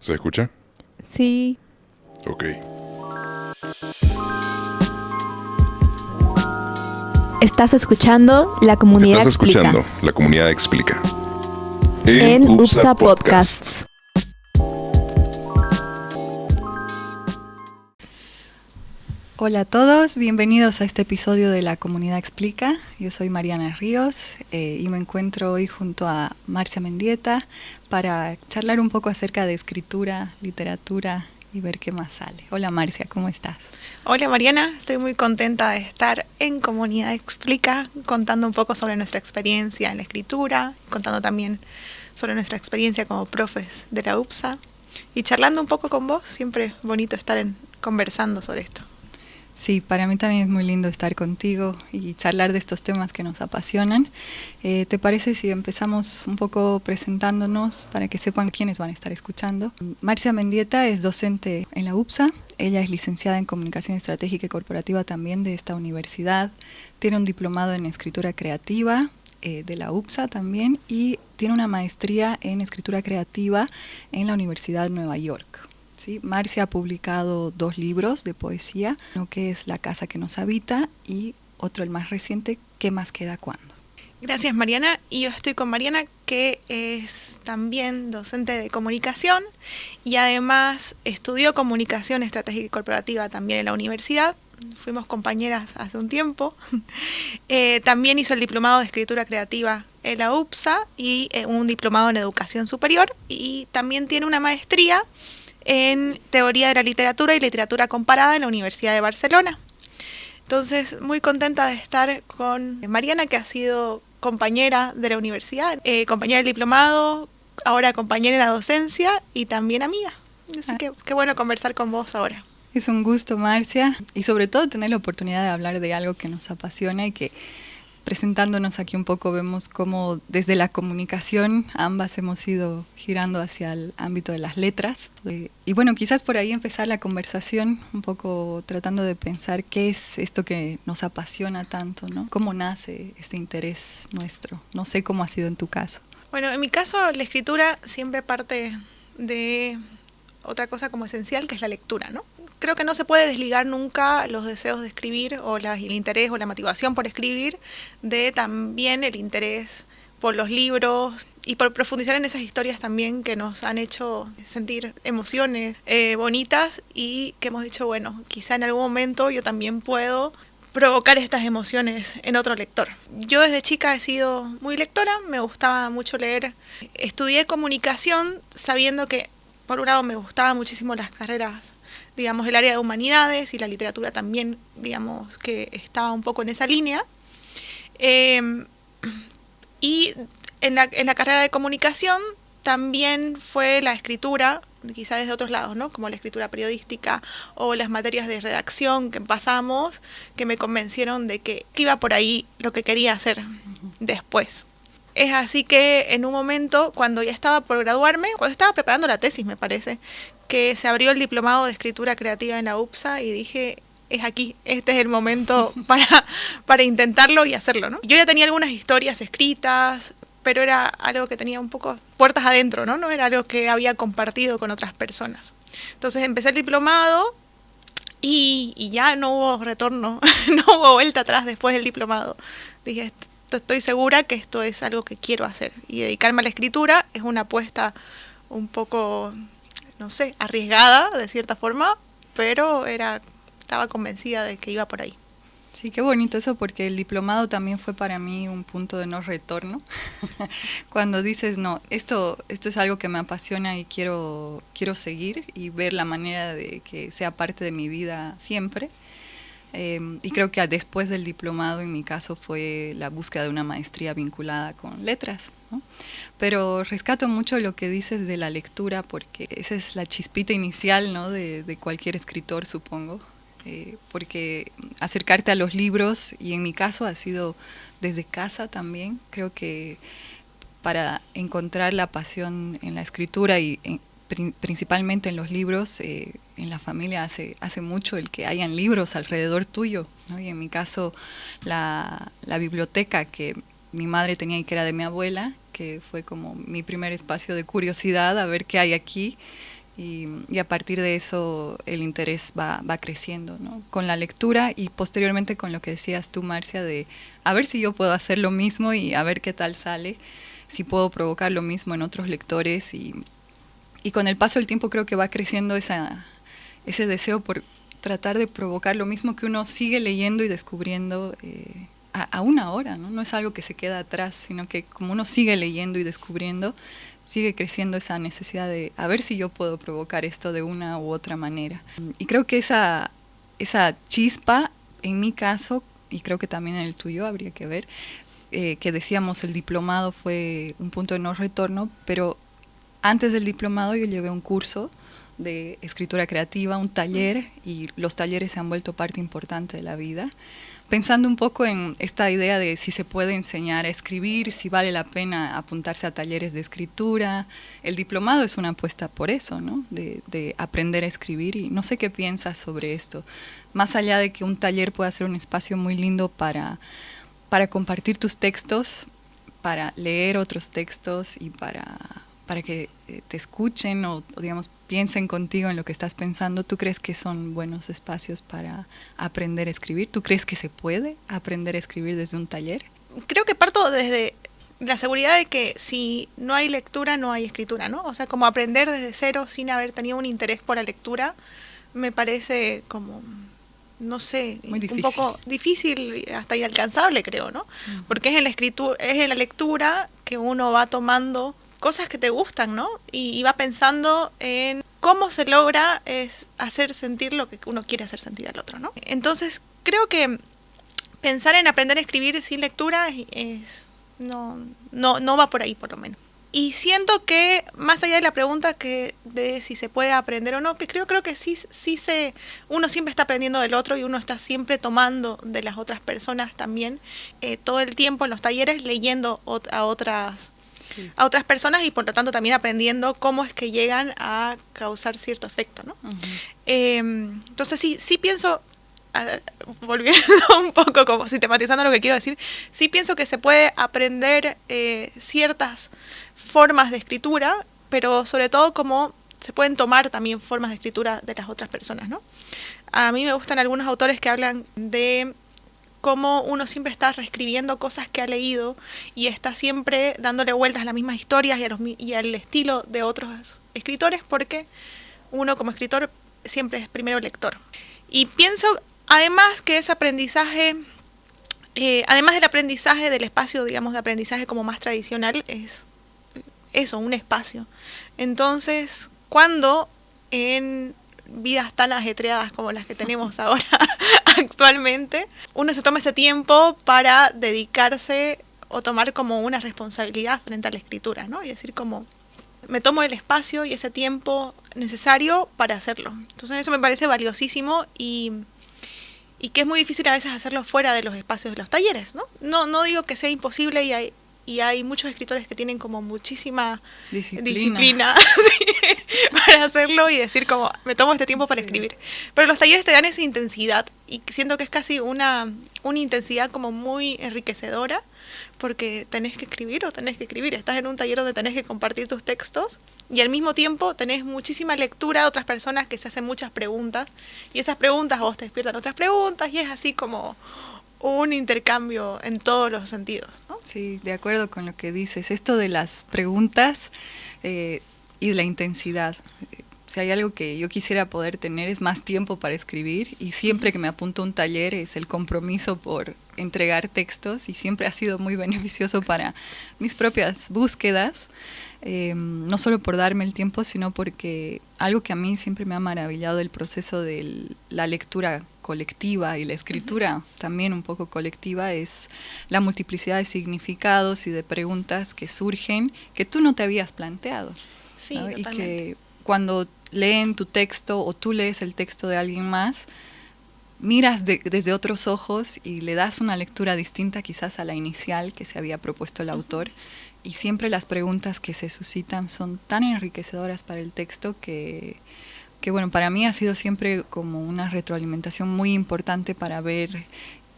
¿Se escucha? Sí. Ok. Estás escuchando La Comunidad Estás Explica. escuchando La Comunidad Explica. En UPSA Podcasts. Hola a todos, bienvenidos a este episodio de La Comunidad Explica. Yo soy Mariana Ríos y me encuentro hoy junto a Marcia Mendieta para charlar un poco acerca de escritura, literatura y ver qué más sale. Hola Marcia, ¿cómo estás? Hola Mariana, estoy muy contenta de estar en Comunidad Explica, contando un poco sobre nuestra experiencia en la escritura, contando también sobre nuestra experiencia como profes de la UPSA y charlando un poco con vos. Siempre es bonito estar conversando sobre esto. Sí, para mí también es muy lindo estar contigo y charlar de estos temas que nos apasionan. ¿Te parece si empezamos un poco presentándonos para que sepan quiénes van a estar escuchando? Marcia Mendieta es docente en la UPSA. Ella es licenciada en Comunicación Estratégica y Corporativa también de esta universidad. Tiene un diplomado en Escritura Creativa de la UPSA también y tiene una maestría en Escritura Creativa en la Universidad de Nueva York. ¿Sí? Marcia ha publicado 2 libros de poesía, uno que es La casa que nos habita y otro, el más reciente, ¿Qué más queda cuando? Gracias Mariana, y yo estoy con Mariana, que es también docente de comunicación y además estudió comunicación estratégica y corporativa también en la universidad. Fuimos compañeras hace un tiempo. También hizo el diplomado de escritura creativa en la UPSA y un diplomado en educación superior, y también tiene una maestría en Teoría de la Literatura y Literatura Comparada en la Universidad de Barcelona. Entonces, muy contenta de estar con Mariana, que ha sido compañera de la universidad, compañera del diplomado, ahora compañera en la docencia y también amiga. Así que qué bueno conversar con vos ahora. Es un gusto, Marcia, y sobre todo tener la oportunidad de hablar de algo que nos apasiona y que, presentándonos aquí un poco, vemos cómo desde la comunicación ambas hemos ido girando hacia el ámbito de las letras. Y bueno, quizás por ahí empezar la conversación un poco tratando de pensar qué es esto que nos apasiona tanto, ¿no? ¿Cómo nace este interés nuestro? No sé cómo ha sido en tu caso. Bueno, en mi caso la escritura siempre parte de otra cosa como esencial, que es la lectura, ¿no? Creo que no se puede desligar nunca los deseos de escribir o el interés o la motivación por escribir de también el interés por los libros y por profundizar en esas historias también que nos han hecho sentir emociones bonitas y que hemos dicho, bueno, quizá en algún momento yo también puedo provocar estas emociones en otro lector. Yo desde chica he sido muy lectora, me gustaba mucho leer. Estudié comunicación sabiendo que por un lado me gustaban muchísimo las carreras, digamos, el área de humanidades, y la literatura también, digamos, que estaba un poco en esa línea. Y en la carrera de comunicación también fue la escritura, quizá desde otros lados, ¿no? Como la escritura periodística o las materias de redacción que pasamos, que me convencieron de que iba por ahí lo que quería hacer después. Es así que en un momento, cuando ya estaba por graduarme, cuando estaba preparando la tesis, me parece, que se abrió el diplomado de escritura creativa en la UPSA y dije, es aquí, este es el momento para intentarlo y hacerlo, ¿no? Yo ya tenía algunas historias escritas, pero era algo que tenía un poco puertas adentro, ¿no? No era algo que había compartido con otras personas. Entonces empecé el diplomado y ya no hubo retorno, no hubo vuelta atrás después del diplomado. Dije, estoy segura que esto es algo que quiero hacer, y dedicarme a la escritura es una apuesta un poco, no sé, arriesgada de cierta forma, pero estaba convencida de que iba por ahí. Sí, qué bonito eso, porque el diplomado también fue para mí un punto de no retorno. Cuando dices, no, esto es algo que me apasiona y quiero seguir y ver la manera de que sea parte de mi vida siempre. Y creo que después del diplomado, en mi caso, fue la búsqueda de una maestría vinculada con letras, ¿no? Pero rescato mucho lo que dices de la lectura, porque esa es la chispita inicial, ¿no? de cualquier escritor, supongo. Porque acercarte a los libros, y en mi caso ha sido desde casa también, creo que para encontrar la pasión en la escritura y principalmente en los libros, en la familia hace mucho el que hayan libros alrededor tuyo, ¿no? Y en mi caso la biblioteca que mi madre tenía y que era de mi abuela, que fue como mi primer espacio de curiosidad a ver qué hay aquí, y a partir de eso el interés va creciendo, ¿no? Con la lectura y posteriormente con lo que decías tú, Marcia, de a ver si yo puedo hacer lo mismo y a ver qué tal sale, si puedo provocar lo mismo en otros lectores y con el paso del tiempo creo que va creciendo ese deseo por tratar de provocar lo mismo que uno sigue leyendo y descubriendo aún ahora, ¿no? No es algo que se queda atrás, sino que como uno sigue leyendo y descubriendo, sigue creciendo esa necesidad de a ver si yo puedo provocar esto de una u otra manera. Y creo que esa chispa, en mi caso, y creo que también en el tuyo habría que ver, que decíamos el diplomado fue un punto de no retorno, pero antes del diplomado yo llevé un curso de escritura creativa, un taller, y los talleres se han vuelto parte importante de la vida. Pensando un poco en esta idea de si se puede enseñar a escribir, si vale la pena apuntarse a talleres de escritura. El diplomado es una apuesta por eso, ¿no? De aprender a escribir, y no sé qué piensas sobre esto. Más allá de que un taller pueda ser un espacio muy lindo para compartir tus textos, para leer otros textos y para que te escuchen o digamos piensen contigo en lo que estás pensando. ¿Tú crees que son buenos espacios para aprender a escribir? ¿Tú crees que se puede aprender a escribir desde un taller? Creo que parto desde la seguridad de que si no hay lectura, no hay escritura, ¿no? O sea, como aprender desde cero sin haber tenido un interés por la lectura, me parece como, no sé, muy difícil. Un poco difícil, hasta inalcanzable, creo, ¿no? Porque es en la lectura que uno va tomando cosas que te gustan, ¿no? Y va pensando en cómo se logra hacer sentir lo que uno quiere hacer sentir al otro, ¿no? Entonces, creo que pensar en aprender a escribir sin lectura no va por ahí, por lo menos. Y siento que, más allá de la pregunta de si se puede aprender o no, que creo que sí uno siempre está aprendiendo del otro y uno está siempre tomando de las otras personas también, todo el tiempo en los talleres, leyendo a otras personas y por lo tanto también aprendiendo cómo es que llegan a causar cierto efecto, ¿no? Uh-huh. Entonces sí pienso, volviendo un poco como sistematizando lo que quiero decir, sí pienso que se puede aprender ciertas formas de escritura, pero sobre todo como se pueden tomar también formas de escritura de las otras personas, ¿no? A mí me gustan algunos autores que hablan de cómo uno siempre está reescribiendo cosas que ha leído y está siempre dándole vueltas a las mismas historias y al estilo de otros escritores, porque uno como escritor siempre es primero lector. Y pienso además que ese aprendizaje, además del aprendizaje del espacio, digamos, de aprendizaje como más tradicional, es eso, un espacio. Entonces, cuando en vidas tan ajetreadas como las que tenemos ahora actualmente, uno se toma ese tiempo para dedicarse o tomar como una responsabilidad frente a la escritura, ¿no? Y decir como, me tomo el espacio y ese tiempo necesario para hacerlo. Entonces eso me parece valiosísimo y que es muy difícil a veces hacerlo fuera de los espacios de los talleres, ¿no? No digo que sea imposible y hay muchos escritores que tienen como muchísima disciplina sí, para hacerlo y decir como, me tomo este tiempo para escribir. Pero los talleres te dan esa intensidad y siento que es casi una intensidad como muy enriquecedora, porque tenés que escribir. Estás en un taller donde tenés que compartir tus textos y al mismo tiempo tenés muchísima lectura de otras personas que se hacen muchas preguntas y esas preguntas a vos te despiertan otras preguntas y es así como un intercambio en todos los sentidos, ¿no? Sí, de acuerdo con lo que dices. Esto de las preguntas y de la intensidad. Si hay algo que yo quisiera poder tener es más tiempo para escribir y siempre que me apunto a un taller es el compromiso por entregar textos y siempre ha sido muy beneficioso para mis propias búsquedas, no solo por darme el tiempo, sino porque algo que a mí siempre me ha maravillado del proceso de la lectura colectiva y la escritura también un poco colectiva es la multiplicidad de significados y de preguntas que surgen que tú no te habías planteado, sí, ¿no? Totalmente. Y que cuando leen tu texto o tú lees el texto de alguien más, miras desde otros ojos y le das una lectura distinta quizás a la inicial que se había propuesto el autor, y siempre las preguntas que se suscitan son tan enriquecedoras para el texto que bueno, para mí ha sido siempre como una retroalimentación muy importante para ver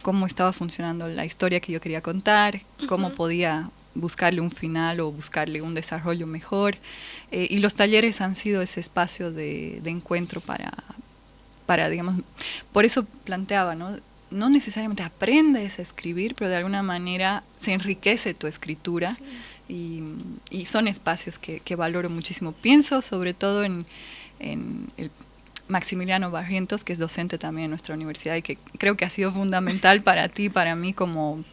cómo estaba funcionando la historia que yo quería contar, cómo podía buscarle un final o buscarle un desarrollo mejor. Y los talleres han sido ese espacio de encuentro para, digamos, por eso planteaba, ¿no? No necesariamente aprendes a escribir, pero de alguna manera se enriquece tu escritura. Sí. Y son espacios que valoro muchísimo. Pienso sobre todo en el Maximiliano Barrientos, que es docente también en nuestra universidad y que creo que ha sido fundamental para ti, para mí, como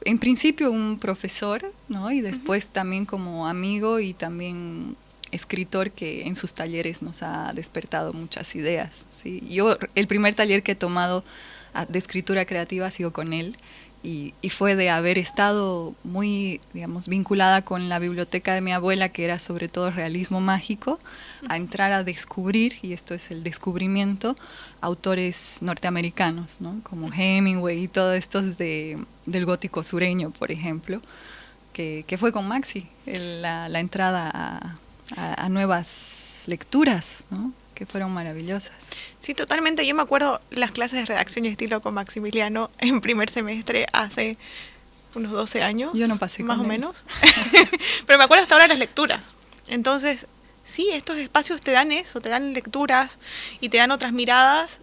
en principio un profesor, ¿no? Y después también como amigo y también escritor que en sus talleres nos ha despertado muchas ideas, ¿sí? Yo el primer taller que he tomado de escritura creativa ha sido con él y fue de haber estado muy, digamos, vinculada con la biblioteca de mi abuela, que era sobre todo realismo mágico, a entrar a descubrir, y esto es el descubrimiento, autores norteamericanos, ¿no? Como Hemingway y todos estos del gótico sureño, por ejemplo, que fue con Maxi la entrada a nuevas lecturas, ¿no? Que fueron maravillosas. Sí, totalmente. Yo me acuerdo las clases de redacción y estilo con Maximiliano en primer semestre hace unos 12 años. Yo no pasé más con o él. menos. Pero me acuerdo hasta ahora las lecturas. Entonces, sí, estos espacios te dan eso, te dan lecturas y te dan otras miradas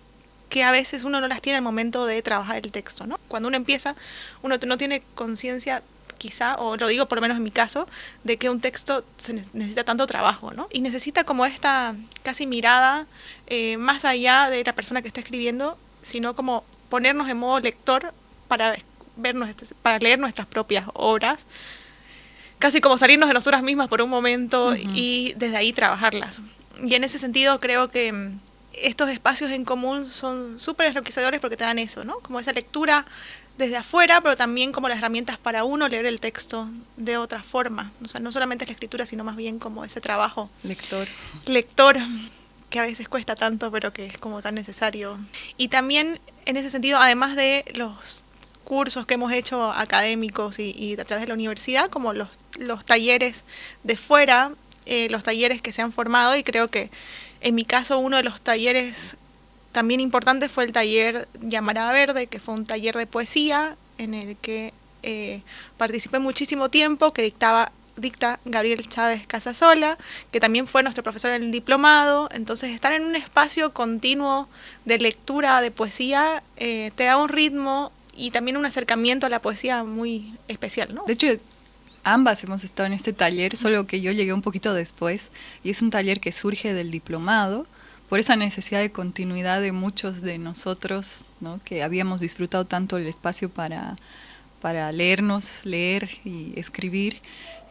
que a veces uno no las tiene al momento de trabajar el texto, ¿no? Cuando uno empieza, uno no tiene conciencia, quizá, o lo digo por lo menos en mi caso, de que un texto necesita tanto trabajo, ¿no? Y necesita como esta casi mirada más allá de la persona que está escribiendo, sino como ponernos en modo lector para leer nuestras propias obras, casi como salirnos de nosotras mismas por un momento y desde ahí trabajarlas. Y en ese sentido creo que estos espacios en común son súper enriquecedores porque te dan eso, ¿no? Como esa lectura desde afuera, pero también como las herramientas para uno leer el texto de otra forma. O sea, no solamente es la escritura, sino más bien como ese trabajo. Lector, que a veces cuesta tanto, pero que es como tan necesario. Y también, en ese sentido, además de los cursos que hemos hecho académicos y a través de la universidad, como los talleres de fuera, los talleres que se han formado, y creo que en mi caso uno de los talleres también importante fue el taller Llamarada Verde, que fue un taller de poesía en el que participé muchísimo tiempo, que dicta Gabriel Chávez Casasola, que también fue nuestro profesor en el diplomado. Entonces estar en un espacio continuo de lectura de poesía te da un ritmo y también un acercamiento a la poesía muy especial, ¿no? De hecho, ambas hemos estado en este taller, solo que yo llegué un poquito después, y es un taller que surge del diplomado, por esa necesidad de continuidad de muchos de nosotros, ¿no? Que habíamos disfrutado tanto el espacio para leer y escribir,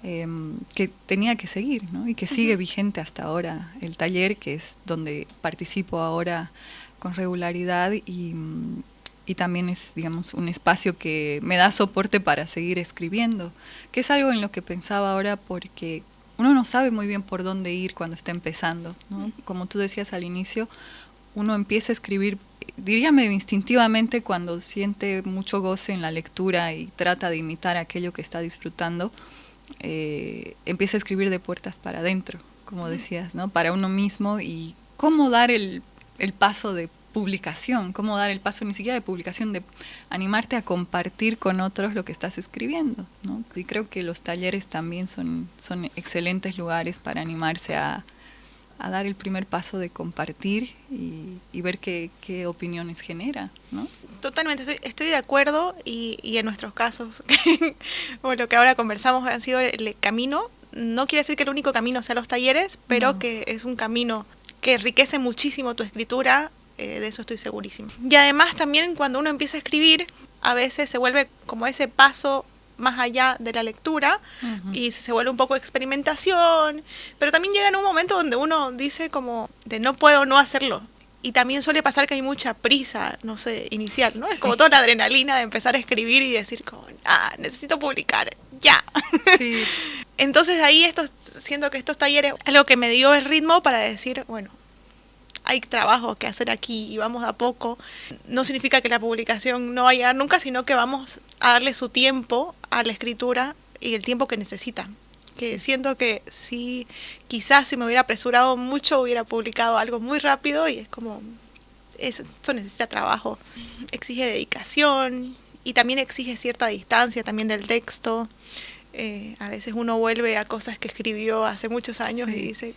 que tenía que seguir, ¿no? Y que sigue vigente hasta ahora el taller, que es donde participo ahora con regularidad y también es, digamos, un espacio que me da soporte para seguir escribiendo, que es algo en lo que pensaba ahora porque uno no sabe muy bien por dónde ir cuando está empezando, ¿no? Como tú decías al inicio, uno empieza a escribir, diría medio instintivamente, cuando siente mucho goce en la lectura y trata de imitar aquello que está disfrutando, empieza a escribir de puertas para adentro, como decías, ¿no? Para uno mismo, y cómo dar el paso de publicación, cómo dar el paso ni siquiera de publicación, de animarte a compartir con otros lo que estás escribiendo, ¿no? Y creo que los talleres también son excelentes lugares para animarse a dar el primer paso de compartir y ver qué opiniones genera, ¿no? Totalmente, estoy de acuerdo y en nuestros casos, bueno, lo que ahora conversamos han sido el camino. No quiere decir que el único camino sea los talleres, pero no, que es un camino que enriquece muchísimo tu escritura. De eso estoy segurísima. Y además también cuando uno empieza a escribir, a veces se vuelve como ese paso más allá de la lectura y se vuelve un poco de experimentación, pero también llega en un momento donde uno dice como de no puedo no hacerlo. Y también suele pasar que hay mucha prisa, no sé, inicial, ¿no? Sí. Es como toda la adrenalina de empezar a escribir y decir como, necesito publicar, ya. Sí. Entonces ahí siento que estos talleres, algo que me dio el ritmo para decir, bueno, hay trabajo que hacer aquí y vamos a poco. No significa que la publicación no va a llegar nunca, sino que vamos a darle su tiempo a la escritura y el tiempo que necesita. Que siento que sí, quizás si me hubiera apresurado mucho hubiera publicado algo muy rápido y es como, esto necesita trabajo, exige dedicación y también exige cierta distancia también del texto. A veces uno vuelve a cosas que escribió hace muchos años y dice,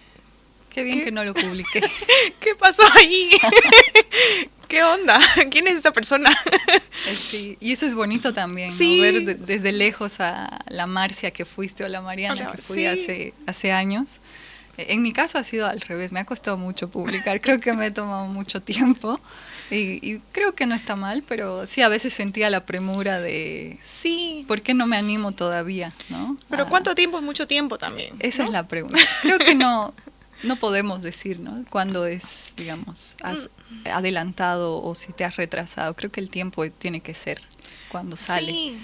qué bien que no lo publiqué. ¿qué pasó ahí? ¿Qué onda? ¿Quién es esa persona? Sí, y eso es bonito también, Sí. ¿no? Ver desde lejos a la Marcia que fuiste o la Mariana que fui hace años. En mi caso ha sido al revés, me ha costado mucho publicar, creo que me he tomado mucho tiempo y creo que no está mal, pero sí a veces sentía la premura de Sí. ¿por qué no me animo todavía? ¿No? Pero ¿cuánto tiempo es mucho tiempo también? Esa ¿no? es la pregunta. Creo que no podemos decir, ¿no? Cuándo es, digamos, has adelantado o si te has retrasado. Creo que el tiempo tiene que ser cuando sale. Sí.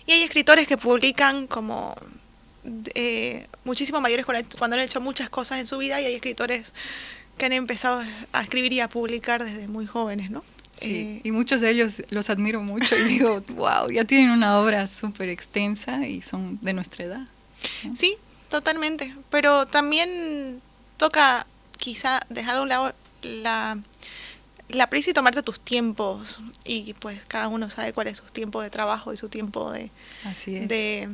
Y hay escritores que publican como muchísimo mayores cuando han hecho muchas cosas en su vida, y hay escritores que han empezado a escribir y a publicar desde muy jóvenes, ¿no? Sí, y muchos de ellos los admiro mucho y digo, wow, ya tienen una obra súper extensa y son de nuestra edad, ¿no? Sí, totalmente. Pero también toca quizá dejar de un lado la prisa y tomarte tus tiempos. Y pues cada uno sabe cuál es su tiempo de trabajo y su tiempo Así es. de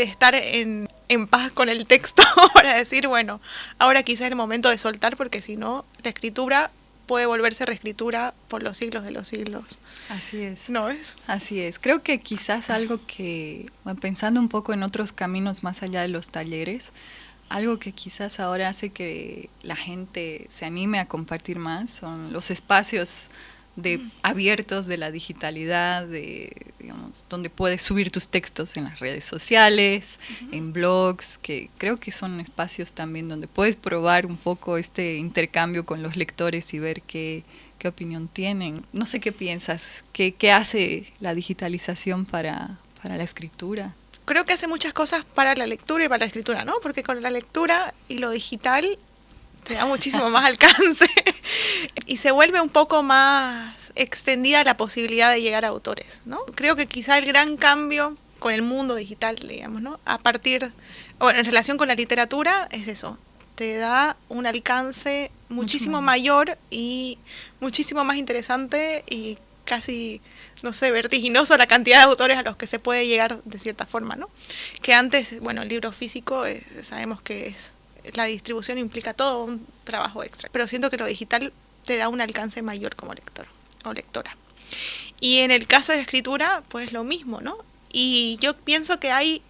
estar en paz con el texto para decir, bueno, ahora quizás es el momento de soltar, porque si no, la escritura puede volverse reescritura por los siglos de los siglos. Así es. ¿No es? Así es. Creo que quizás algo que, bueno, pensando un poco en otros caminos más allá de los talleres, algo que quizás ahora hace que la gente se anime a compartir más son los espacios abiertos de la digitalidad, digamos, donde puedes subir tus textos en las redes sociales, en blogs, que creo que son espacios también donde puedes probar un poco este intercambio con los lectores y ver qué opinión tienen. No sé qué piensas, qué hace la digitalización para la escritura. Creo que hace muchas cosas para la lectura y para la escritura, ¿no? Porque con la lectura y lo digital te da muchísimo más alcance y se vuelve un poco más extendida la posibilidad de llegar a autores, ¿no? Creo que quizá el gran cambio con el mundo digital, digamos, ¿no? En relación con la literatura, es eso, te da un alcance muchísimo mayor y muchísimo más interesante y casi, no sé, vertiginoso la cantidad de autores a los que se puede llegar de cierta forma, ¿no? Que antes, bueno, el libro físico sabemos que la distribución implica todo un trabajo extra, pero siento que lo digital te da un alcance mayor como lector o lectora. Y en el caso de la escritura, pues lo mismo, ¿no? Y yo pienso que hay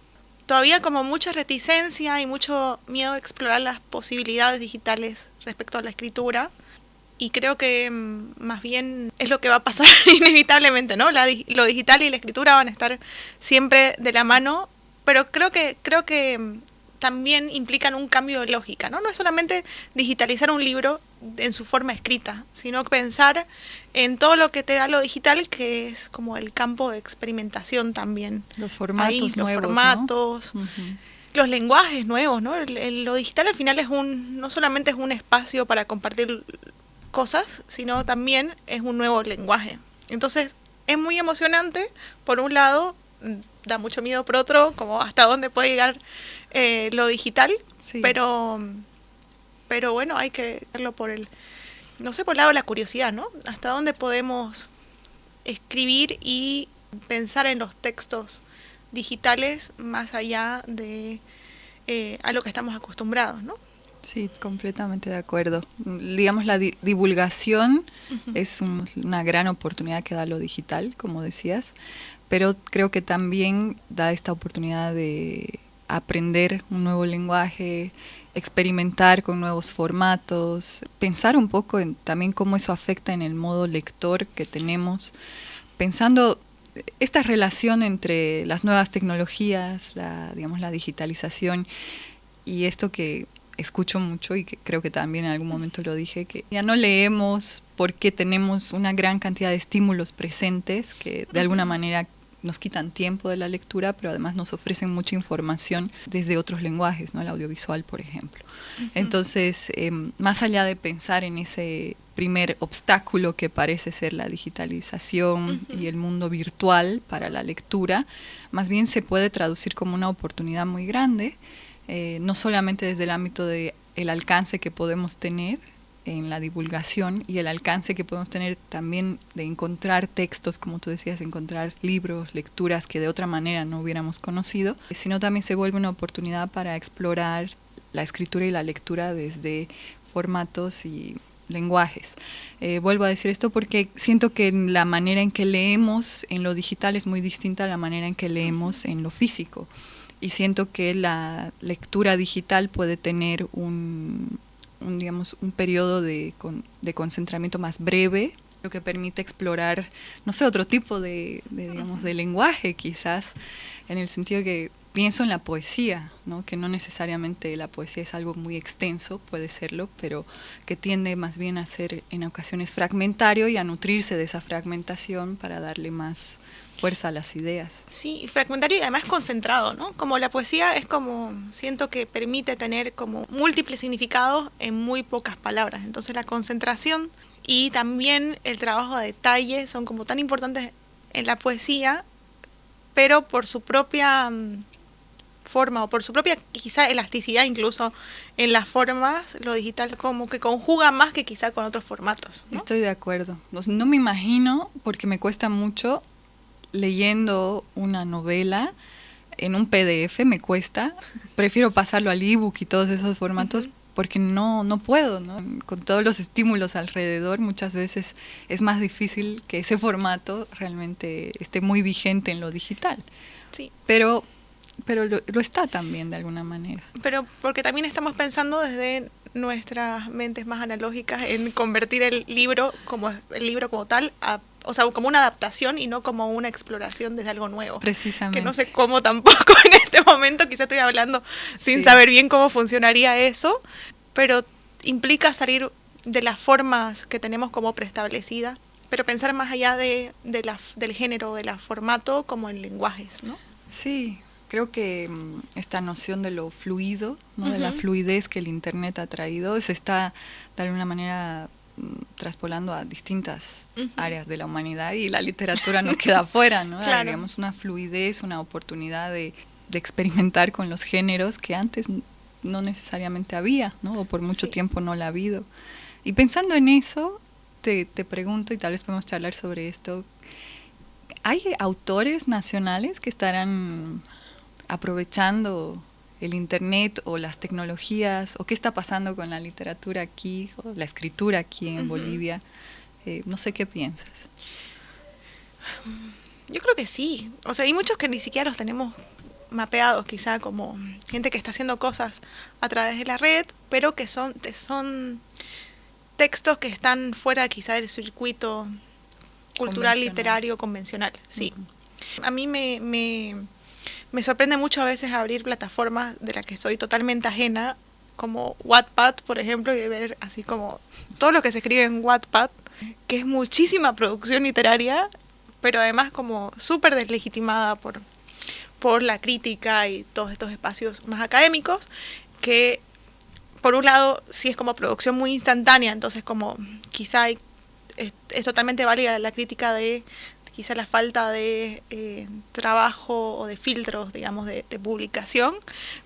todavía como mucha reticencia y mucho miedo a explorar las posibilidades digitales respecto a la escritura. Y creo que más bien es lo que va a pasar inevitablemente, ¿no? Lo digital y la escritura van a estar siempre de la mano, pero creo que también implican un cambio de lógica, ¿no? No es solamente digitalizar un libro en su forma escrita, sino pensar en todo lo que te da lo digital, que es como el campo de experimentación también. Los formatos nuevos, los formatos, ¿no? Los lenguajes nuevos, ¿no? Lo digital al final no solamente es un espacio para compartir cosas, sino también es un nuevo lenguaje. Entonces, es muy emocionante, por un lado, da mucho miedo por otro, como hasta dónde puede llegar lo digital, sí. pero bueno, hay que verlo por el lado de la curiosidad, ¿no? Hasta dónde podemos escribir y pensar en los textos digitales más allá de a lo que estamos acostumbrados, ¿no? Sí, completamente de acuerdo. Digamos, la divulgación es una gran oportunidad que da lo digital, como decías, pero creo que también da esta oportunidad de aprender un nuevo lenguaje, experimentar con nuevos formatos, pensar un poco en también cómo eso afecta en el modo lector que tenemos, pensando esta relación entre las nuevas tecnologías, la digitalización y esto que escucho mucho y que creo que también en algún momento lo dije, que ya no leemos porque tenemos una gran cantidad de estímulos presentes que de alguna manera nos quitan tiempo de la lectura, pero además nos ofrecen mucha información desde otros lenguajes, ¿no? El audiovisual, por ejemplo. Entonces, más allá de pensar en ese primer obstáculo que parece ser la digitalización y el mundo virtual para la lectura, más bien se puede traducir como una oportunidad muy grande, no solamente desde el ámbito del alcance que podemos tener, en la divulgación y el alcance que podemos tener también de encontrar textos, como tú decías, encontrar libros, lecturas que de otra manera no hubiéramos conocido, sino también se vuelve una oportunidad para explorar la escritura y la lectura desde formatos y lenguajes. Vuelvo a decir esto porque siento que la manera en que leemos en lo digital es muy distinta a la manera en que leemos en lo físico. Y siento que la lectura digital puede tener un periodo de concentramiento más breve, lo que permite explorar, no sé, otro tipo de lenguaje quizás, en el sentido que pienso en la poesía, ¿no? Que no necesariamente la poesía es algo muy extenso, puede serlo, pero que tiende más bien a ser en ocasiones fragmentario y a nutrirse de esa fragmentación para darle más fuerza a las ideas. Sí, fragmentario y además concentrado, ¿no? Como la poesía es como, siento que permite tener como múltiples significados en muy pocas palabras. Entonces la concentración y también el trabajo de detalle son como tan importantes en la poesía, pero por su propia forma o por su propia quizá elasticidad incluso en las formas, lo digital como que conjuga más que quizá con otros formatos, ¿no? Estoy de acuerdo. No me imagino, porque me cuesta mucho, leyendo una novela en un PDF, me cuesta. Prefiero pasarlo al ebook y todos esos formatos porque no puedo, ¿no? Con todos los estímulos alrededor, muchas veces es más difícil que ese formato realmente esté muy vigente en lo digital. Sí. Pero lo está también de alguna manera. Pero porque también estamos pensando desde nuestras mentes más analógicas en convertir el libro como tal, o sea, como una adaptación y no como una exploración desde algo nuevo. Precisamente. Que no sé cómo tampoco en este momento, quizá estoy hablando sin saber bien cómo funcionaría eso, pero implica salir de las formas que tenemos como preestablecidas, pero pensar más allá del género, del formato, como en lenguajes, ¿no? Sí. Creo que esta noción de lo fluido, ¿no? De la fluidez que el Internet ha traído, se está de alguna manera traspolando a distintas áreas de la humanidad y la literatura no queda afuera, ¿no? Claro. Digamos, una fluidez, una oportunidad de experimentar con los géneros que antes no necesariamente había, ¿no? O por mucho tiempo no la ha habido. Y pensando en eso, te pregunto, y tal vez podemos charlar sobre esto, ¿hay autores nacionales que estarán aprovechando el Internet o las tecnologías, o qué está pasando con la literatura aquí, o la escritura aquí en Bolivia? No sé qué piensas. Yo creo que sí. O sea, hay muchos que ni siquiera los tenemos mapeados, quizá como gente que está haciendo cosas a través de la red, pero que son textos que están fuera quizá del circuito cultural, literario, convencional. Sí. A mí me sorprende mucho a veces abrir plataformas de las que soy totalmente ajena, como Wattpad, por ejemplo, y ver así como todo lo que se escribe en Wattpad, que es muchísima producción literaria, pero además como súper deslegitimada por la crítica y todos estos espacios más académicos, que por un lado sí es como producción muy instantánea, entonces como quizá es totalmente válida la crítica de quizá la falta de trabajo o de filtros, digamos, de publicación,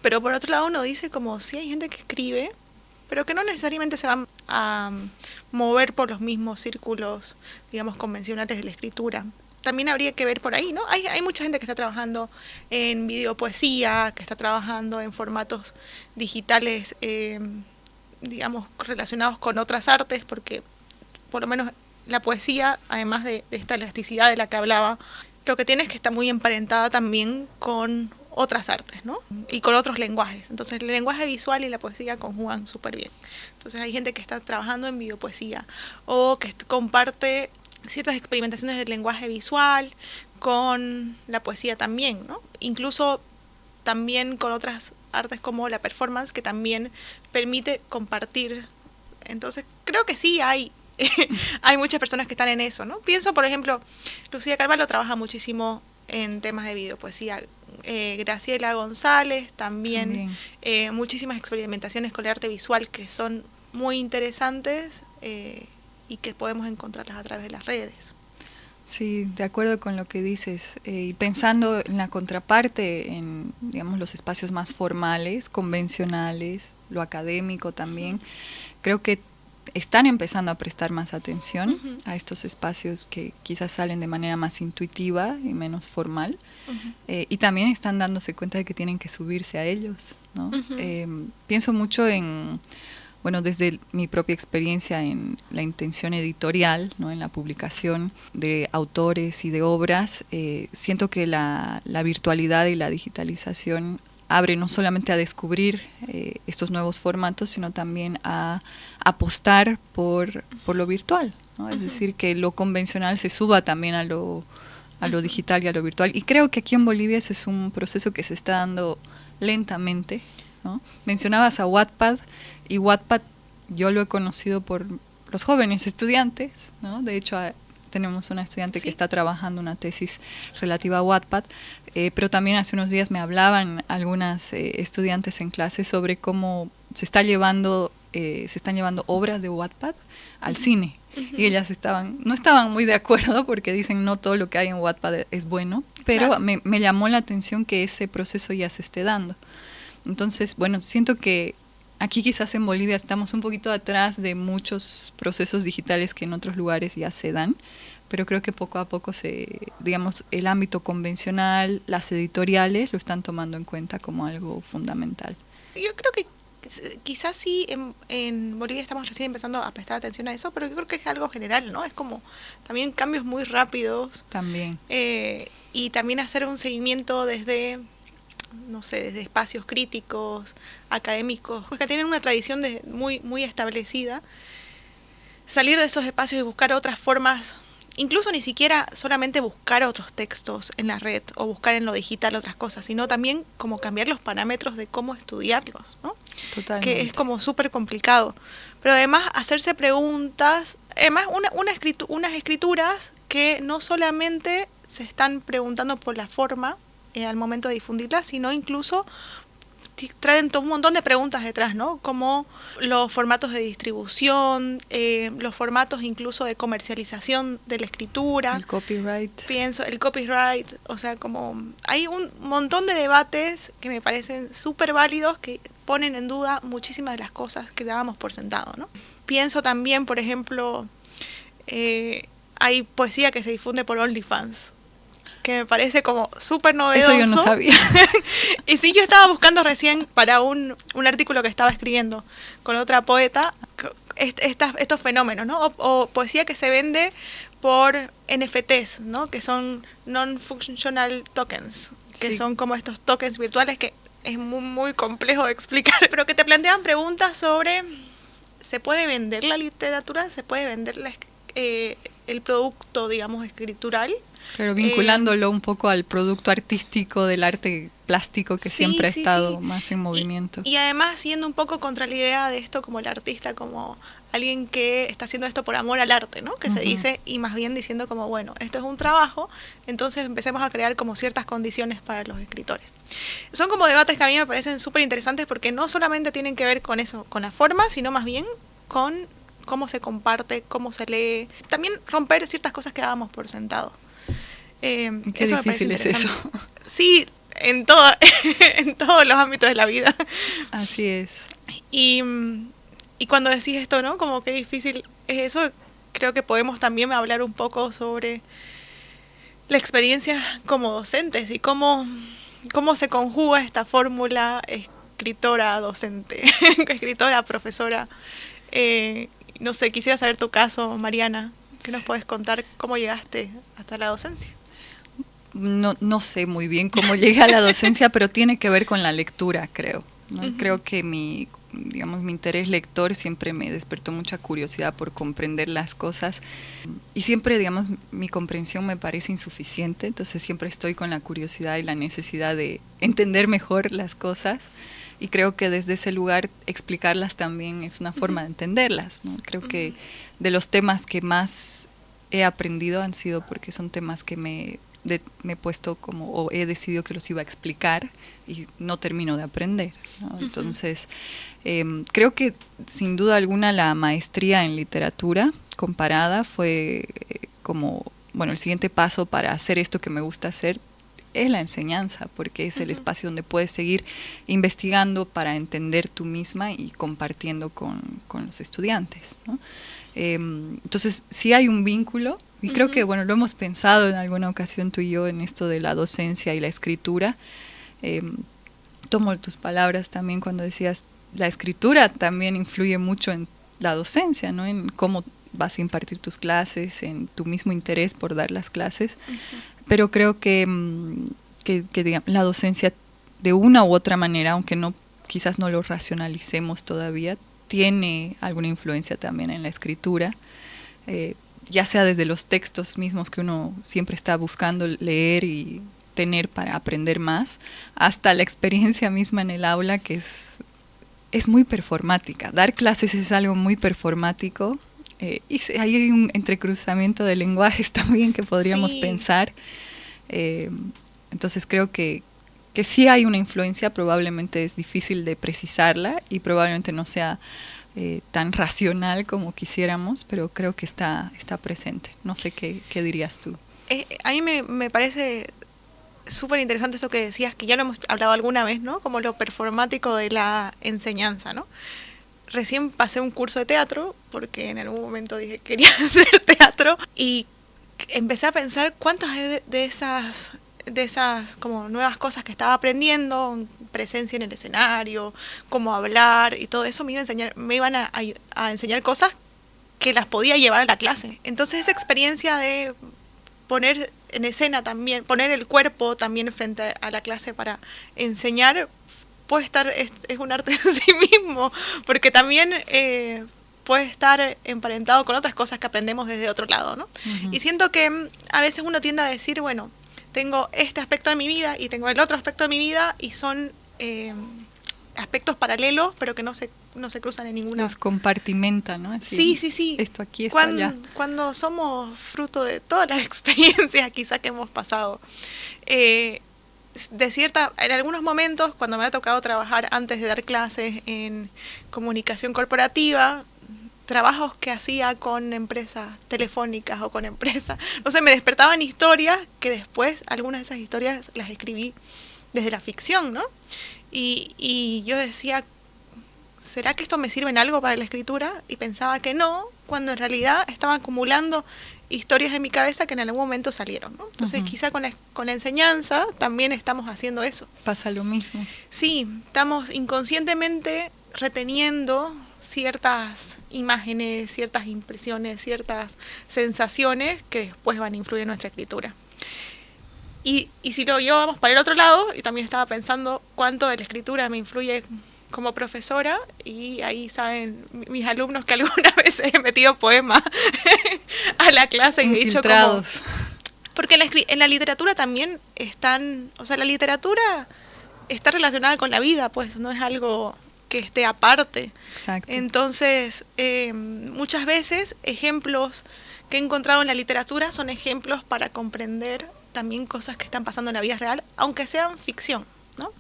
pero por otro lado uno dice como sí hay gente que escribe, pero que no necesariamente se van a mover por los mismos círculos, digamos, convencionales de la escritura. También habría que ver por ahí, ¿no? Hay mucha gente que está trabajando en videopoesía, que está trabajando en formatos digitales, digamos, relacionados con otras artes, porque por lo menos la poesía, además de esta elasticidad de la que hablaba, lo que tiene es que está muy emparentada también con otras artes, ¿no? Y con otros lenguajes. Entonces el lenguaje visual y la poesía conjugan súper bien. Entonces hay gente que está trabajando en videopoesía o que comparte ciertas experimentaciones del lenguaje visual con la poesía también, ¿no? Incluso también con otras artes como la performance, que también permite compartir. Entonces creo que sí hay muchas personas que están en eso, ¿no? Pienso, por ejemplo, Lucía Carvalho trabaja muchísimo en temas de videopoesía. Graciela González también. Muchísimas experimentaciones con el arte visual que son muy interesantes y que podemos encontrarlas a través de las redes. Sí, de acuerdo con lo que dices. Y pensando en la contraparte, en, digamos, los espacios más formales, convencionales, lo académico también, creo que están empezando a prestar más atención a estos espacios que quizás salen de manera más intuitiva y menos formal. Y también están dándose cuenta de que tienen que subirse a ellos, ¿no? Pienso mucho en, bueno, desde mi propia experiencia en la intención editorial, ¿no? En la publicación de autores y de obras, siento que la virtualidad y la digitalización abre no solamente a descubrir estos nuevos formatos, sino también a apostar por lo virtual, ¿no? Es decir, que lo convencional se suba también a lo digital y a lo virtual. Y creo que aquí en Bolivia ese es un proceso que se está dando lentamente, ¿no? Mencionabas a Wattpad, y Wattpad yo lo he conocido por los jóvenes estudiantes, ¿no? De hecho, tenemos una estudiante que está trabajando una tesis relativa a Wattpad, pero también hace unos días me hablaban algunas estudiantes en clase sobre cómo se están llevando obras de Wattpad al cine. Y ellas no estaban muy de acuerdo porque dicen no todo lo que hay en Wattpad es bueno, pero claro, me llamó la atención que ese proceso ya se esté dando. Entonces, bueno, siento que aquí quizás en Bolivia estamos un poquito atrás de muchos procesos digitales que en otros lugares ya se dan, pero creo que poco a poco digamos, el ámbito convencional, las editoriales lo están tomando en cuenta como algo fundamental. Yo creo que quizás sí en Bolivia estamos recién empezando a prestar atención a eso, pero yo creo que es algo general, ¿no? Es como también cambios muy rápidos. También. Y también hacer un seguimiento desde, no sé, desde espacios críticos, académicos, pues que tienen una tradición muy, muy establecida. Salir de esos espacios y buscar otras formas, incluso ni siquiera solamente buscar otros textos en la red o buscar en lo digital otras cosas, sino también como cambiar los parámetros de cómo estudiarlos, ¿no? Totalmente. Que es como súper complicado. Pero además hacerse preguntas, además unas escrituras que no solamente se están preguntando por la forma al momento de difundirlas, sino incluso traen un montón de preguntas detrás, ¿no? Como los formatos de distribución, los formatos incluso de comercialización de la escritura. El copyright. Pienso, el copyright, o sea, como hay un montón de debates que me parecen súper válidos que ponen en duda muchísimas de las cosas que dábamos por sentado, ¿no? Pienso también, por ejemplo, hay poesía que se difunde por OnlyFans, que me parece como súper novedoso. Eso yo no sabía. Y sí, yo estaba buscando recién para un artículo que estaba escribiendo con otra poeta estos fenómenos, ¿no? O poesía que se vende por NFTs, ¿no? Que son non-functional tokens, que son como estos tokens virtuales que es muy, muy complejo de explicar, pero que te plantean preguntas sobre ¿se puede vender la literatura? ¿Se puede vender el producto, digamos, escritural? Claro, vinculándolo un poco al producto artístico del arte plástico que siempre ha estado más en movimiento. Y además siendo un poco contra la idea de esto como el artista, como alguien que está haciendo esto por amor al arte, ¿no? Que se dice, y más bien diciendo como, bueno, esto es un trabajo, entonces empecemos a crear como ciertas condiciones para los escritores. Son como debates que a mí me parecen súper interesantes porque no solamente tienen que ver con eso, con la forma, sino más bien con cómo se comparte, cómo se lee. También romper ciertas cosas que dábamos por sentado. Qué difícil es eso. Sí, en todos los ámbitos de la vida. Así es. Y cuando decís esto, ¿no? Como qué difícil es eso, creo que podemos también hablar un poco sobre la experiencia como docentes y cómo se conjuga esta fórmula escritora-docente, escritora-profesora. No sé, quisiera saber tu caso, Mariana. ¿Qué nos puedes contar? ¿Cómo llegaste hasta la docencia? No sé muy bien cómo llegué a la docencia, pero tiene que ver con la lectura, creo, ¿no? Creo que mi interés lector siempre me despertó mucha curiosidad por comprender las cosas y siempre, digamos, mi comprensión me parece insuficiente, entonces siempre estoy con la curiosidad y la necesidad de entender mejor las cosas y creo que desde ese lugar explicarlas también es una forma de entenderlas, ¿no? Creo que de los temas que más he aprendido han sido porque son temas que me he puesto como, o he decidido que los iba a explicar y no termino de aprender, ¿no? Entonces, creo que sin duda alguna la maestría en literatura comparada fue como, bueno, el siguiente paso para hacer esto que me gusta hacer es la enseñanza, porque es el espacio donde puedes seguir investigando para entender tú misma y compartiendo con con los estudiantes, ¿no? Entonces sí hay un vínculo y creo que bueno, lo hemos pensado en alguna ocasión tú y yo en esto de la docencia y la escritura. Tomo tus palabras también cuando decías la escritura también influye mucho en la docencia, ¿no? En cómo vas a impartir tus clases, en tu mismo interés por dar las clases. Pero creo que digamos, la docencia de una u otra manera, aunque quizás no lo racionalicemos todavía, tiene alguna influencia también en la escritura, ya sea desde los textos mismos que uno siempre está buscando leer y tener para aprender más, hasta la experiencia misma en el aula, que es muy performática. Dar clases es algo muy performático, y hay un entrecruzamiento de lenguajes también que podríamos pensar. Entonces creo que sí hay una influencia, probablemente es difícil de precisarla y probablemente no sea tan racional como quisiéramos, pero creo que está presente. No sé qué dirías tú. A mí me parece súper interesante esto que decías, que ya lo hemos hablado alguna vez, ¿no? Como lo performático de la enseñanza, ¿no? Recién pasé un curso de teatro, porque en algún momento dije que quería hacer teatro, y empecé a pensar cuántas de esas como nuevas cosas que estaba aprendiendo, presencia en el escenario, cómo hablar y todo eso, me iban a enseñar cosas que las podía llevar a la clase. Entonces esa experiencia de poner en escena también, poner el cuerpo también frente a la clase para enseñar, puede estar, es un arte en sí mismo, porque también puede estar emparentado con otras cosas que aprendemos desde otro lado, ¿no? Uh-huh. Y siento que a veces uno tiende a decir, bueno, tengo este aspecto de mi vida y tengo el otro aspecto de mi vida, y son aspectos paralelos, pero que no se cruzan en ninguna. Los compartimentan, ¿no? Así, sí. Esto aquí, esto allá. Cuando somos fruto de todas las experiencias quizá que hemos pasado. En algunos momentos, cuando me ha tocado trabajar antes de dar clases en comunicación corporativa, trabajos que hacía con empresas telefónicas o con empresas, no sé, me despertaban historias que después, algunas de esas historias las escribí desde la ficción, ¿no? Y yo decía, ¿será que esto me sirve en algo para la escritura? Y pensaba que no, cuando en realidad estaba acumulando historias de mi cabeza que en algún momento salieron, ¿no? Entonces, quizá con la enseñanza también estamos haciendo eso. Pasa lo mismo. Sí, estamos inconscientemente reteniendo ciertas imágenes, ciertas impresiones, ciertas sensaciones que después van a influir en nuestra escritura. Y si lo llevamos para el otro lado, y también estaba pensando cuánto de la escritura me influye como profesora, y ahí saben mis alumnos que algunas veces he metido poemas a la clase y he dicho como... Porque en la literatura también la literatura está relacionada con la vida, pues no es algo que esté aparte. Exacto. Entonces, muchas veces ejemplos que he encontrado en la literatura son ejemplos para comprender también cosas que están pasando en la vida real, aunque sean ficción, ¿no?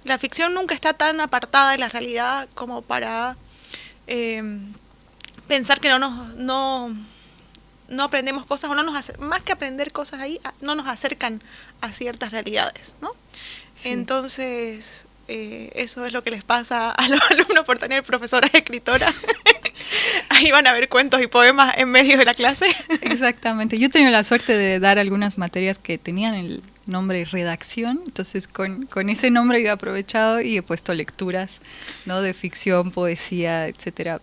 La ficción nunca está tan apartada de la realidad como para pensar que no aprendemos cosas, o más que aprender cosas ahí, no nos acercan a ciertas realidades, ¿no? Sí. Entonces, eso es lo que les pasa a los alumnos por tener profesoras escritoras. Ahí van a ver cuentos y poemas en medio de la clase. Exactamente. Yo he tenido la suerte de dar algunas materias que tenían el nombre redacción, entonces con ese nombre yo he aprovechado y he puesto lecturas, ¿no? De ficción, poesía, etcétera.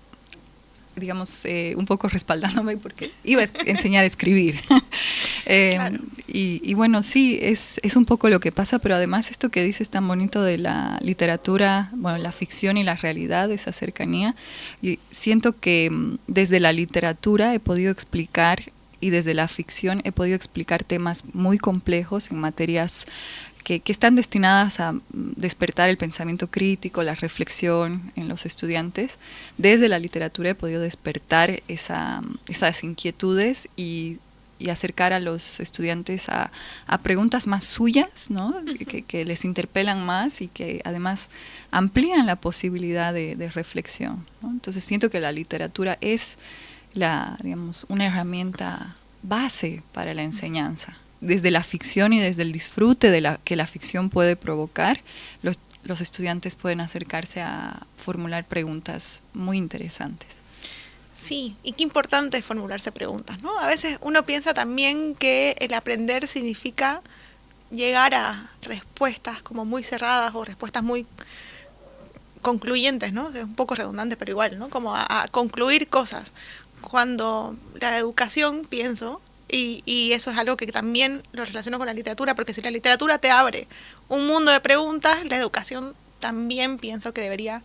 Digamos, un poco respaldándome porque iba a enseñar a escribir. Claro. Y bueno, sí, es un poco lo que pasa, pero además esto que dices tan bonito de la literatura, bueno, la ficción y la realidad, esa cercanía, y siento que desde la literatura he podido explicar, y desde la ficción he podido explicar temas muy complejos en materias que están destinadas a despertar el pensamiento crítico, la reflexión en los estudiantes. Desde la literatura he podido despertar esas inquietudes y acercar a los estudiantes a preguntas más suyas, ¿no? Que les interpelan más y que además amplían la posibilidad de reflexión, ¿no? Entonces siento que la literatura es una herramienta base para la enseñanza. Desde la ficción y desde el disfrute que la ficción puede provocar, los estudiantes pueden acercarse a formular preguntas muy interesantes. Sí, y qué importante es formularse preguntas, ¿no? A veces uno piensa también que el aprender significa llegar a respuestas como muy cerradas o respuestas muy concluyentes, ¿no? Es un poco redundante, pero igual, ¿no? Como a concluir cosas. Cuando la educación, pienso, y eso es algo que también lo relaciono con la literatura, porque si la literatura te abre un mundo de preguntas, la educación también pienso que debería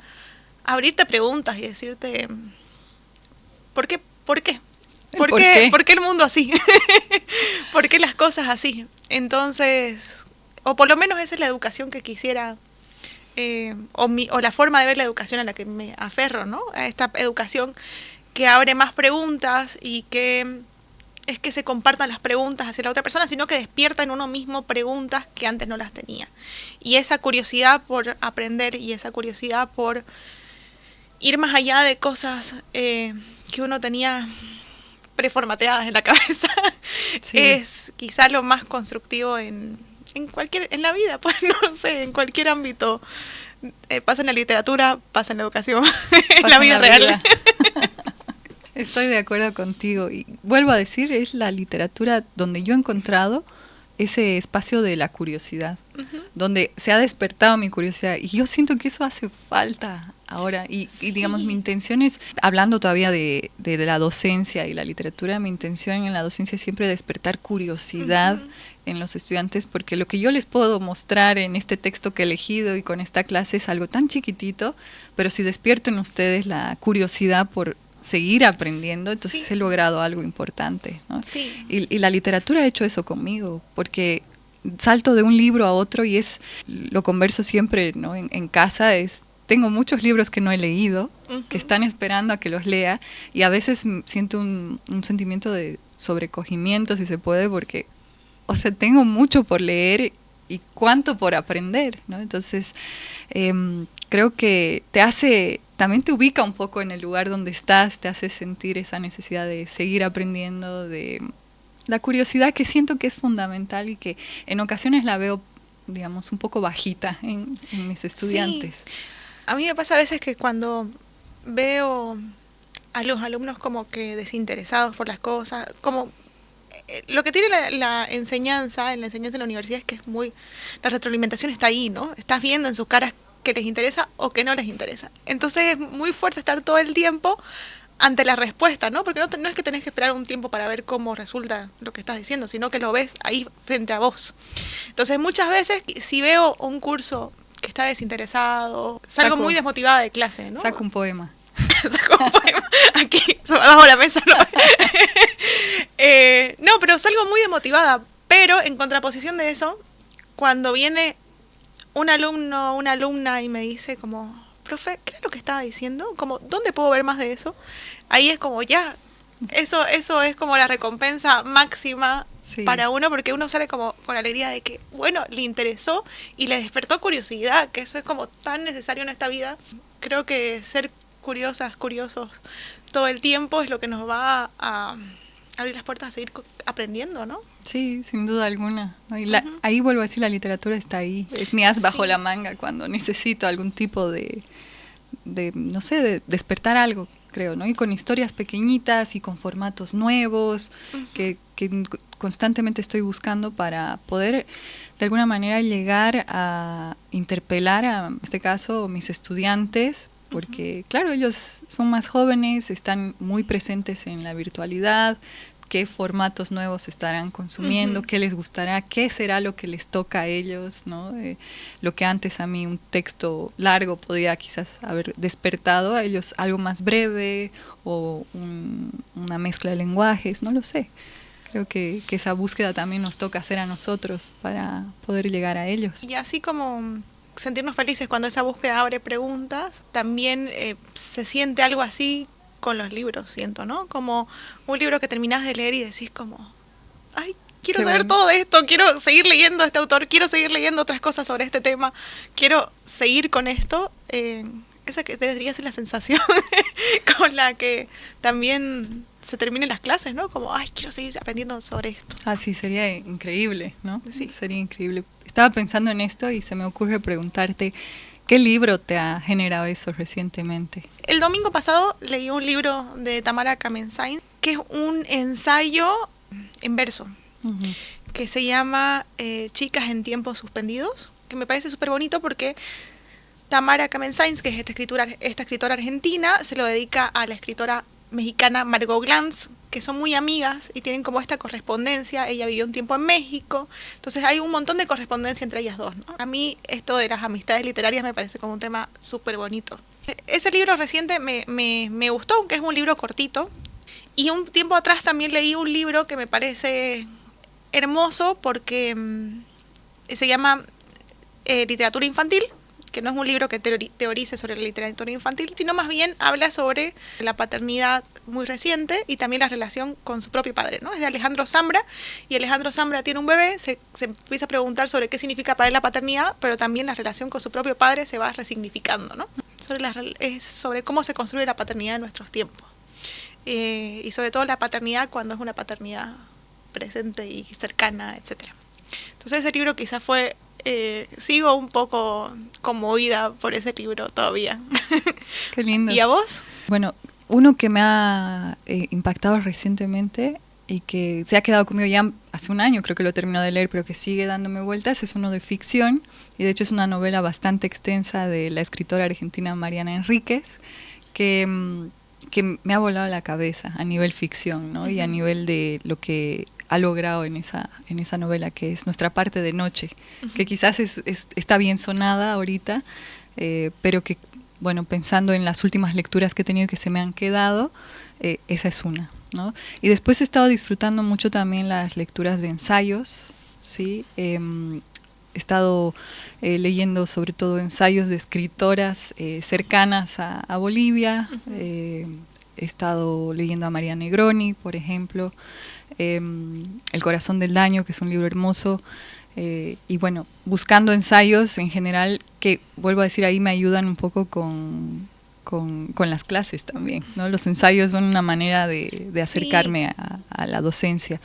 abrirte preguntas y decirte, ¿por qué? ¿Por qué? ¿Por qué? ¿Por qué el mundo así? ¿Por qué las cosas así? Entonces, o por lo menos esa es la educación que quisiera, o la forma de ver la educación a la que me aferro, ¿no? A esta educación que abre más preguntas y que es que se compartan las preguntas hacia la otra persona, sino que despierta en uno mismo preguntas que antes no las tenía. Y esa curiosidad por aprender y esa curiosidad por ir más allá de cosas que uno tenía preformateadas en la cabeza, sí, es quizá lo más constructivo en la vida, pues no sé, en cualquier ámbito. Pasa en la literatura, pasa en la educación, en la vida real. Estoy de acuerdo contigo y vuelvo a decir, es la literatura donde yo he encontrado ese espacio de la curiosidad, donde se ha despertado mi curiosidad y yo siento que eso hace falta ahora y digamos mi intención es, hablando todavía de la docencia y la literatura, mi intención en la docencia es siempre despertar curiosidad en los estudiantes, porque lo que yo les puedo mostrar en este texto que he elegido y con esta clase es algo tan chiquitito, pero si despierto en ustedes la curiosidad por seguir aprendiendo, entonces he logrado algo importante, ¿no? Sí. Y la literatura ha hecho eso conmigo, porque salto de un libro a otro y lo converso siempre, ¿no? En casa, tengo muchos libros que no he leído, que están esperando a que los lea, y a veces siento un sentimiento de sobrecogimiento, si se puede, porque, o sea, tengo mucho por leer y cuánto por aprender, ¿no? Entonces, creo que también te ubica un poco en el lugar donde estás, te hace sentir esa necesidad de seguir aprendiendo, de la curiosidad que siento que es fundamental y que en ocasiones la veo, digamos, un poco bajita en mis estudiantes. Sí. A mí me pasa a veces que cuando veo a los alumnos como que desinteresados por las cosas, como lo que tiene la enseñanza en la universidad es que la retroalimentación está ahí, ¿no? Estás viendo en sus caras que les interesa o que no les interesa. Entonces es muy fuerte estar todo el tiempo ante la respuesta, ¿no? Porque no es que tenés que esperar un tiempo para ver cómo resulta lo que estás diciendo, sino que lo ves ahí frente a vos. Entonces muchas veces si veo un curso que está desinteresado, salgo muy desmotivada de clase, ¿no? Saco un poema. Saco un poema aquí, bajo la mesa, ¿no? No, pero salgo muy desmotivada, pero en contraposición de eso, cuando viene un alumno, una alumna y me dice como, profe, ¿qué es lo que estaba diciendo? Como, ¿dónde puedo ver más de eso? Ahí es como, ya, eso es como la recompensa máxima para uno, porque uno sale como con la alegría de que, bueno, le interesó y le despertó curiosidad, que eso es como tan necesario en esta vida. Creo que ser curiosos todo el tiempo es lo que nos va a abrir las puertas a seguir aprendiendo, ¿no? Sí, sin duda alguna. Y ahí vuelvo a decir, la literatura está ahí. Es mi as bajo la manga cuando necesito algún tipo de no sé, de despertar algo, creo, ¿no? Y con historias pequeñitas y con formatos nuevos que constantemente estoy buscando para poder de alguna manera llegar a interpelar en este caso mis estudiantes, porque claro, ellos son más jóvenes, están muy presentes en la virtualidad, qué formatos nuevos estarán consumiendo, qué les gustará, qué será lo que les toca a ellos, ¿no? Lo que antes a mí un texto largo podría quizás haber despertado, a ellos algo más breve o una mezcla de lenguajes, no lo sé. Creo que esa búsqueda también nos toca hacer a nosotros para poder llegar a ellos. Y así como sentirnos felices cuando esa búsqueda abre preguntas, también se siente algo así con los libros, siento, ¿no? Como un libro que terminás de leer y decís como, ay, quiero saber todo de esto, quiero seguir leyendo a este autor, quiero seguir leyendo otras cosas sobre este tema, quiero seguir con esto. Esa que debería ser la sensación con la que también se terminen las clases, ¿no? Como, ay, quiero seguir aprendiendo sobre esto. Ah, sí, sería increíble, ¿no? Sí. Sería increíble. Estaba pensando en esto y se me ocurre preguntarte, ¿Qué libro te ha generado eso recientemente? El domingo pasado leí un libro de Tamara Kamensain, que es un ensayo en verso, que se llama Chicas en tiempos suspendidos, que me parece súper bonito porque Tamara Kamensain, que es esta escritora argentina, se lo dedica a la escritora mexicana Margot Glantz, que son muy amigas y tienen como esta correspondencia. Ella vivió un tiempo en México, entonces hay un montón de correspondencia entre ellas dos, ¿no? A mí esto de las amistades literarias me parece como un tema súper bonito. Ese libro reciente me gustó, aunque es un libro cortito. Y un tiempo atrás también leí un libro que me parece hermoso porque se llama Literatura Infantil, que no es un libro que teorice sobre la literatura infantil, sino más bien habla sobre la paternidad muy reciente y también la relación con su propio padre, ¿no? Es de Alejandro Zambra, y Alejandro Zambra tiene un bebé, se empieza a preguntar sobre qué significa para él la paternidad, pero también la relación con su propio padre se va resignificando, ¿no? Es sobre cómo se construye la paternidad en nuestros tiempos. Y sobre todo la paternidad cuando es una paternidad presente y cercana, etc. Entonces ese libro quizás fue... sigo un poco conmovida por ese libro todavía. Qué lindo. ¿Y a vos? Bueno, uno que me ha impactado recientemente y que se ha quedado conmigo ya hace un año, creo que lo terminó de leer, pero que sigue dándome vueltas, es uno de ficción, y de hecho es una novela bastante extensa de la escritora argentina Mariana Enríquez, que me ha volado la cabeza a nivel ficción, ¿no? Y a nivel de lo que ha logrado en esa novela, que es Nuestra parte de noche, que quizás está bien sonada ahorita, pero que, bueno, pensando en las últimas lecturas que he tenido que se me han quedado, esa es una, ¿no? Y después he estado disfrutando mucho también las lecturas de ensayos, ¿sí? He estado leyendo sobre todo ensayos de escritoras cercanas a Bolivia. He estado leyendo a María Negroni, por ejemplo, El corazón del daño, que es un libro hermoso, y bueno, buscando ensayos en general que, vuelvo a decir, ahí me ayudan un poco con las clases también, ¿no? Los ensayos son una manera de acercarme a la docencia.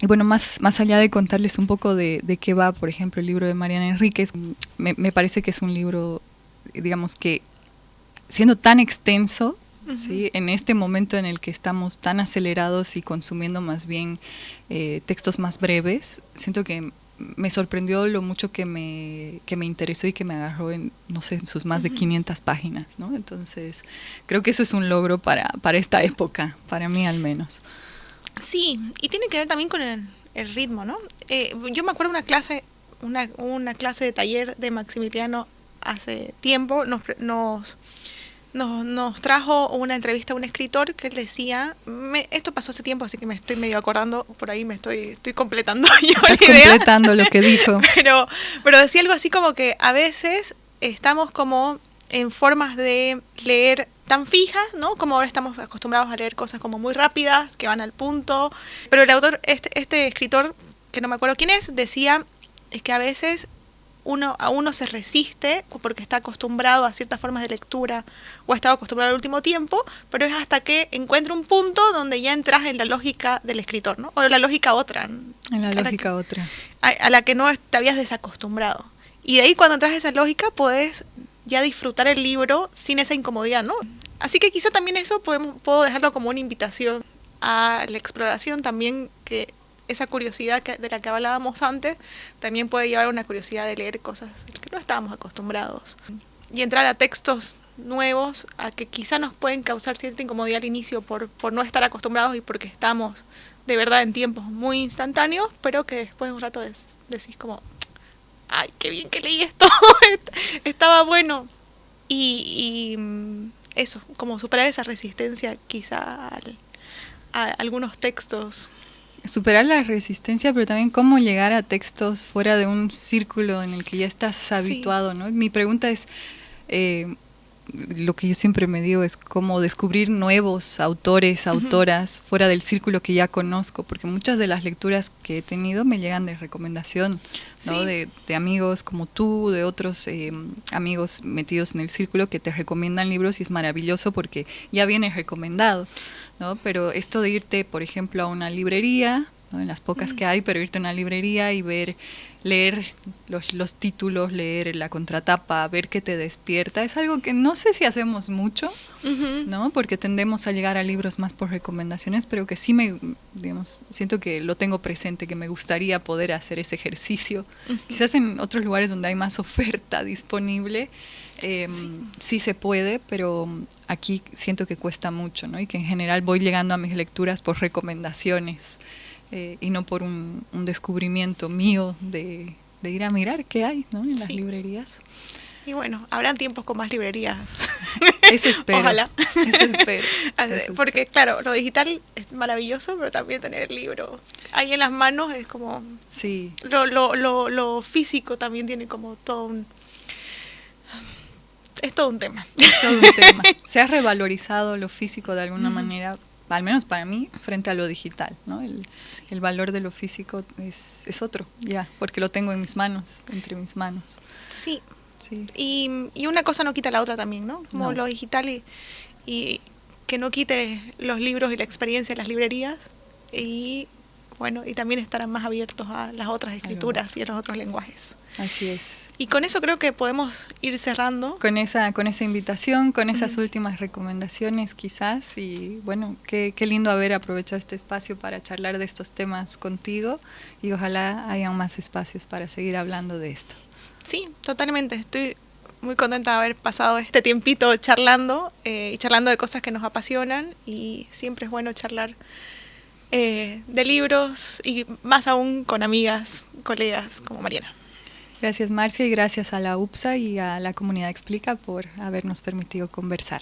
Y bueno, más allá de contarles un poco de qué va, por ejemplo, el libro de Mariana Enríquez, me parece que es un libro, digamos que, siendo tan extenso, ¿sí? En este momento en el que estamos tan acelerados y consumiendo más bien textos más breves, siento que me sorprendió lo mucho que me interesó y que me agarró en, no sé, sus más de 500 páginas, ¿no? Entonces, creo que eso es un logro para esta época, para mí al menos. Sí, y tiene que ver también con el ritmo, ¿no? Yo me acuerdo una clase de taller de Maximiliano hace tiempo, nos trajo una entrevista a un escritor que él decía, esto pasó hace tiempo, así que me estoy medio acordando, por ahí estoy completando yo la idea. Estás completando lo que dijo. Pero decía algo así como que a veces estamos como en formas de leer tan fijas, ¿no? Como ahora estamos acostumbrados a leer cosas como muy rápidas, que van al punto. Pero el autor, este escritor, que no me acuerdo quién es, decía es que a veces a uno se resiste porque está acostumbrado a ciertas formas de lectura o ha estado acostumbrado al último tiempo, pero es hasta que encuentra un punto donde ya entras en la lógica del escritor, ¿no? O en la lógica otra. En la lógica otra. A la que no te habías desacostumbrado. Y de ahí cuando entras a esa lógica podés ya disfrutar el libro sin esa incomodidad, ¿no? Así que quizá también eso puedo dejarlo como una invitación a la exploración también, que esa curiosidad de la que hablábamos antes también puede llevar a una curiosidad de leer cosas que no estábamos acostumbrados. Y entrar a textos nuevos, a que quizá nos pueden causar cierta incomodidad al inicio por no estar acostumbrados y porque estamos de verdad en tiempos muy instantáneos, pero que después de un rato decís como, ¡ay, qué bien que leí esto! Estaba bueno. Y eso, como superar esa resistencia quizá a algunos textos. Superar la resistencia, pero también cómo llegar a textos fuera de un círculo en el que ya estás habituado, ¿no? Mi pregunta es, lo que yo siempre me digo es cómo descubrir nuevos autores, autoras, fuera del círculo que ya conozco, porque muchas de las lecturas que he tenido me llegan de recomendación, ¿no? De amigos como tú, de otros amigos metidos en el círculo que te recomiendan libros, y es maravilloso porque ya viene recomendado, ¿no? Pero esto de irte, por ejemplo, a una librería, ¿no? En las pocas que hay, pero irte a una librería y ver leer los títulos, leer la contratapa, ver qué te despierta, es algo que no sé si hacemos mucho, ¿no? Porque tendemos a llegar a libros más por recomendaciones, pero que sí digamos, siento que lo tengo presente, que me gustaría poder hacer ese ejercicio. Quizás en otros lugares donde hay más oferta disponible, sí se puede, pero aquí siento que cuesta mucho, ¿no? Y que en general voy llegando a mis lecturas por recomendaciones y no por un descubrimiento mío de ir a mirar qué hay, ¿no? En las librerías. Y bueno, habrán tiempos con más librerías. Eso espero. Ojalá. Eso espero. Porque claro, lo digital es maravilloso, pero también tener el libro ahí en las manos es como... Sí. Lo físico también tiene como todo un... Es todo un tema. Es todo un tema. Se ha revalorizado lo físico de alguna manera, al menos para mí, frente a lo digital, ¿no? El valor de lo físico es otro, ya, porque lo tengo en mis manos, entre mis manos. Sí. Sí. Y una cosa no quita la otra también, ¿no? Como lo digital y que no quite los libros y la experiencia de las librerías. Y bueno, y también estarán más abiertos a las otras escrituras y a los otros lenguajes. Así es. Y con eso creo que podemos ir cerrando. Con esa invitación, con esas últimas recomendaciones quizás. Y bueno, qué lindo haber aprovechado este espacio para charlar de estos temas contigo. Y ojalá hayan más espacios para seguir hablando de esto. Sí, totalmente. Estoy muy contenta de haber pasado este tiempito charlando y charlando de cosas que nos apasionan. Y siempre es bueno charlar de libros y más aún con amigas, colegas como Mariana. Gracias, Marcia, y gracias a la UPSA y a la Comunidad Explica por habernos permitido conversar.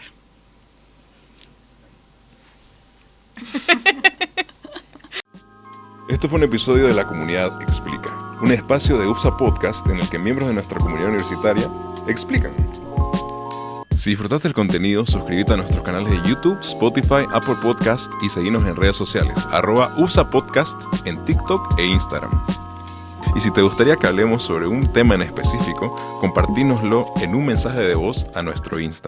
Esto fue un episodio de La Comunidad Explica, un espacio de UPSA Podcast en el que miembros de nuestra comunidad universitaria explican. Si disfrutaste el contenido, suscríbete a nuestros canales de YouTube, Spotify, Apple Podcast y seguinos en redes sociales, @UPSA Podcast en TikTok e Instagram. Y si te gustaría que hablemos sobre un tema en específico, compartínoslo en un mensaje de voz a nuestro Insta.